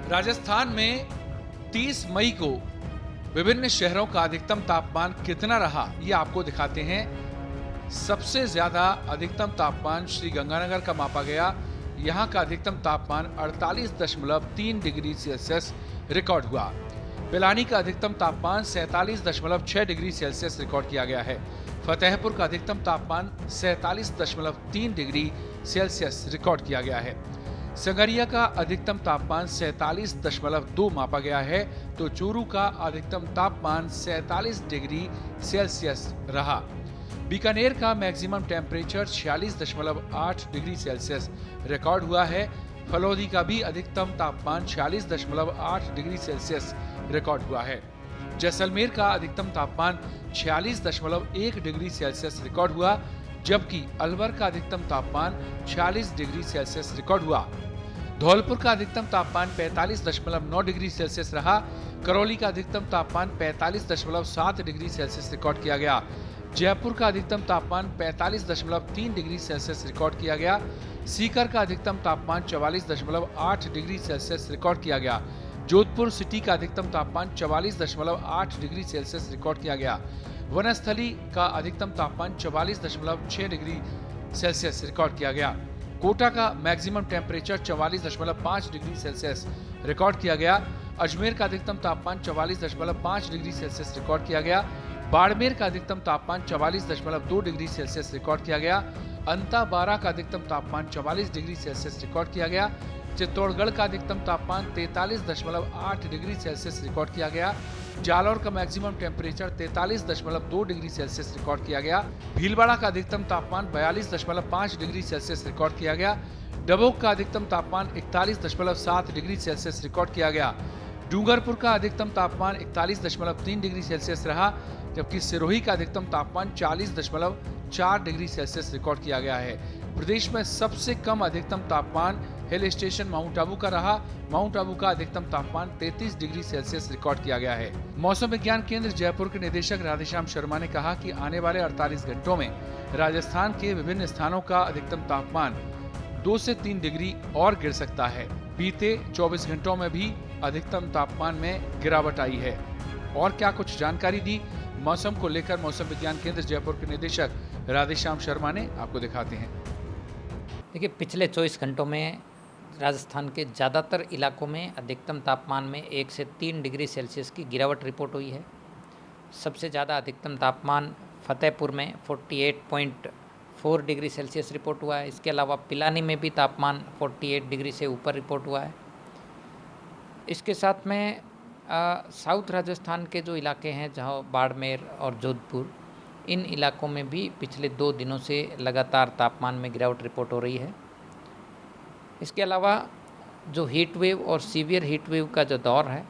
राजस्थान में 30 मई को विभिन्न शहरों का अधिकतम तापमान कितना रहा, ये आपको दिखाते हैं। सबसे ज्यादा अधिकतम तापमान श्री गंगानगर का मापा गया। यहाँ का अधिकतम तापमान 48.3 डिग्री सेल्सियस रिकॉर्ड हुआ। पिलानी का अधिकतम तापमान 47.6 डिग्री सेल्सियस रिकॉर्ड किया गया है। फतेहपुर का अधिकतम तापमान 47.3 डिग्री सेल्सियस रिकॉर्ड किया गया है। संगरिया का अधिकतम तापमान 47.2 मापा गया है, तो चूरू का अधिकतम तापमान 47 डिग्री सेल्सियस रहा। बीकानेर का maximum temperature 46.8 degree Celsius record हुआ है। फलौदी का भी अधिकतम तापमान 46.8 डिग्री सेल्सियस रिकॉर्ड हुआ है। जैसलमेर का अधिकतम तापमान 46.1 डिग्री सेल्सियस रिकॉर्ड हुआ, जबकि अलवर का अधिकतम तापमान 46 डिग्री सेल्सियस रिकॉर्ड हुआ। धौलपुर का अधिकतम तापमान 45.9 डिग्री सेल्सियस रहा। करौली का अधिकतम तापमान 45.7 डिग्री सेल्सियस रिकॉर्ड किया गया। जयपुर का अधिकतम तापमान 45.3 डिग्री सेल्सियस रिकॉर्ड किया गया। सीकर का अधिकतम तापमान 44.8 डिग्री सेल्सियस रिकॉर्ड किया गया। जोधपुर सिटी का अधिकतम तापमान 44.8 डिग्री सेल्सियस रिकॉर्ड किया गया। वनस्थली का अधिकतम तापमान 44.6 डिग्री सेल्सियस रिकॉर्ड किया गया। कोटा का maximum temperature 44.5 degree Celsius record किया गया। अजमेर का अधिकतम तापमान 44.5 डिग्री सेल्सियस रिकॉर्ड किया गया। बाड़मेर का अधिकतम तापमान 44.2 डिग्री सेल्सियस रिकॉर्ड किया गया। अंताबारा का अधिकतम तापमान 44 डिग्री सेल्सियस रिकॉर्ड किया गया। चित्तौड़गढ़ का अधिकतम तापमान 43.8 डिग्री सेल्सियस रिकॉर्ड किया गया। जालौर का maximum temperature 43.2 degree Celsius record किया गया। भीलवाड़ा का अधिकतम तापमान 42.5 डिग्री सेल्सियस रिकॉर्ड किया गया। डबोक का अधिकतम तापमान 41.7 डिग्री सेल्सियस रिकॉर्ड किया गया। डूंगरपुर का अधिकतम तापमान 41.3 डिग्री सेल्सियस रहा, जबकि सिरोही का अधिकतम तापमान 40.4 डिग्री सेल्सियस रिकॉर्ड किया गया है। प्रदेश में सबसे कम अधिकतम तापमान हिल स्टेशन माउंट आबू का रहा। माउंट आबू का अधिकतम तापमान 33 डिग्री सेल्सियस रिकॉर्ड किया गया है। मौसम विज्ञान केंद्र जयपुर के निदेशक राधेश्याम शर्मा ने कहा कि आने वाले 48 घंटों में राजस्थान के विभिन्न स्थानों का अधिकतम तापमान 2 से 3 डिग्री और गिर सकता है। बीते 24 घंटों में भी अधिकतम तापमान में गिरावट आई है। और क्या कुछ जानकारी दी मौसम को लेकर मौसम विज्ञान केंद्र जयपुर के निदेशक राधेश्याम शर्मा ने, आपको दिखाते हैं। देखिए, पिछले 24 घंटों में राजस्थान के ज़्यादातर इलाकों में अधिकतम तापमान में 1 से 3 डिग्री सेल्सियस की गिरावट रिपोर्ट हुई है। सबसे ज़्यादा अधिकतम तापमान फतेहपुर में 48.4 डिग्री सेल्सियस रिपोर्ट हुआ है। इसके अलावा पिलानी में भी तापमान 48 डिग्री से ऊपर रिपोर्ट हुआ है। इसके साथ में साउथ राजस्थान के जो इलाके हैं, जहाँ बाड़मेर और जोधपुर, इन इलाकों में भी पिछले 2 दिनों से लगातार तापमान में गिरावट रिपोर्ट हो रही है। इसके अलावा जो हीट वेव और सीवियर हीट वेव का जो दौर है,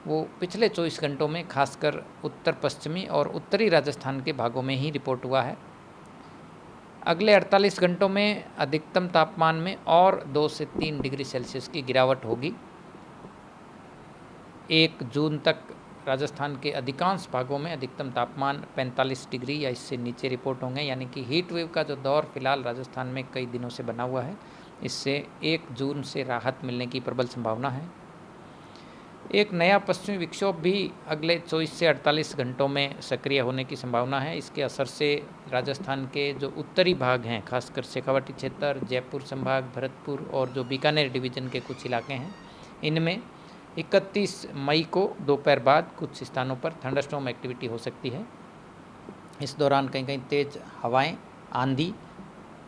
वो पिछले 24 घंटों में खासकर उत्तर पश्चिमी और उत्तरी राजस्थान के भागों में ही रिपोर्ट हुआ है। अगले 48 घंटों में अधिकतम तापमान में और 2 से 3 डिग्री सेल्सियस की गिरावट होगी। 1 जून तक राजस्थान के अधिकांश भागों में अधिकतम तापमान 45 डिग्री या इससे नीचे रिपोर्ट होंगे, यानी कि हीट वेव का जो दौर फिलहाल राजस्थान में कई दिनों से बना हुआ है, इससे 1 जून से राहत मिलने की प्रबल संभावना है। एक नया पश्चिमी विक्षोभ भी अगले 24 से 48 घंटों में सक्रिय होने की संभावना है। इसके असर से राजस्थान के जो उत्तरी भाग हैं, खासकर शेखावाटी क्षेत्र, जयपुर संभाग, भरतपुर और जो बीकानेर डिवीज़न के कुछ इलाके हैं, इनमें 31 मई को दोपहर बाद कुछ स्थानों पर थंडरस्टॉर्म एक्टिविटी हो सकती है। इस दौरान कहीं कहीं तेज़ हवाएं, आंधी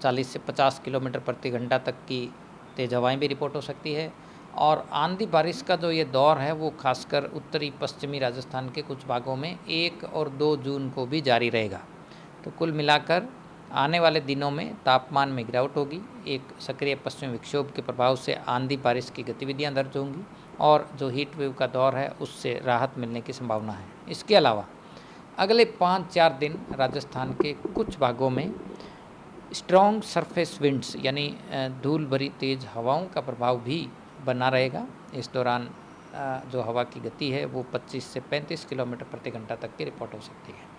40 से 50 किलोमीटर प्रति घंटा तक की तेज़ हवाएं भी रिपोर्ट हो सकती है। और आंधी बारिश का जो ये दौर है, वो खासकर उत्तरी पश्चिमी राजस्थान के कुछ भागों में 1 और 2 जून को भी जारी रहेगा। तो कुल मिलाकर आने वाले दिनों में तापमान में गिरावट होगी। एक सक्रिय पश्चिमी विक्षोभ के प्रभाव से आंधी बारिश की गतिविधियां दर्ज होंगी और जो हीट वेव का दौर है, उससे राहत मिलने की संभावना है। इसके अलावा अगले 5-4 दिन राजस्थान के कुछ भागों में स्ट्रॉन्ग सरफेस विंड्स यानी धूल भरी तेज़ हवाओं का प्रभाव भी बना रहेगा। इस दौरान जो हवा की गति है, वो 25 से 35 किलोमीटर प्रति घंटा तक की रिपोर्ट हो सकती है।